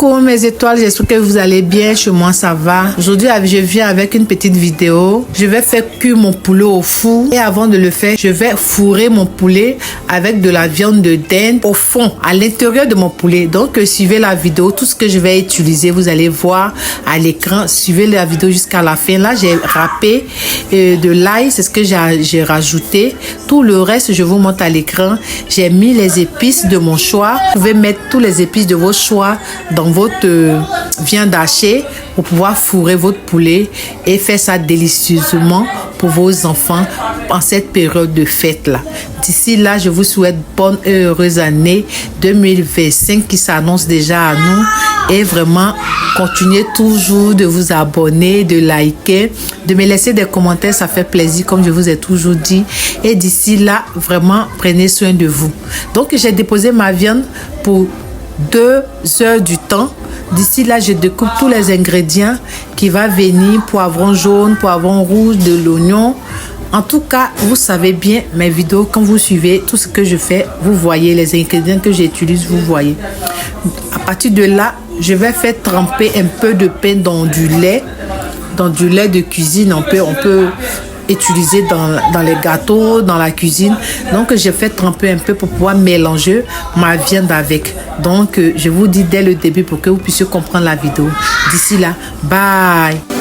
Coucou mes étoiles, j'espère que vous allez bien, chez moi ça va. Aujourd'hui je viens avec une petite vidéo. Je vais faire cuire mon poulet au four et avant de le faire, je vais fourrer mon poulet avec de la viande de dinde au fond, à l'intérieur de mon poulet. Donc suivez la vidéo, tout ce que je vais utiliser, vous allez voir à l'écran. Suivez la vidéo jusqu'à la fin. Là j'ai râpé de l'ail, c'est ce que j'ai rajouté. Tout le reste je vous montre à l'écran. J'ai mis les épices de mon choix. Vous pouvez mettre tous les épices de vos choix dans votre viande hachée pour pouvoir fourrer votre poulet et faire ça délicieusement pour vos enfants en cette période de fête là. D'ici là, je vous souhaite bonne et heureuse année 2025 qui s'annonce déjà à nous. Et vraiment, continuez toujours de vous abonner, de liker, de me laisser des commentaires, ça fait plaisir comme je vous ai toujours dit. Et d'ici là, vraiment, prenez soin de vous. Donc, j'ai déposé ma viande pour 2 heures du temps. D'ici là, je découpe tous les ingrédients qui va venir, poivron jaune, poivron rouge, de l'oignon. En tout cas, vous savez bien mes vidéos, quand vous suivez tout ce que je fais, vous voyez les ingrédients que j'utilise, vous voyez. À partir de là, je vais faire tremper un peu de pain dans du lait de cuisine. On peut utiliser dans les gâteaux, dans la cuisine. Donc, je fais tremper un peu pour pouvoir mélanger ma viande avec. Donc, je vous dis dès le début pour que vous puissiez comprendre la vidéo. D'ici là, bye!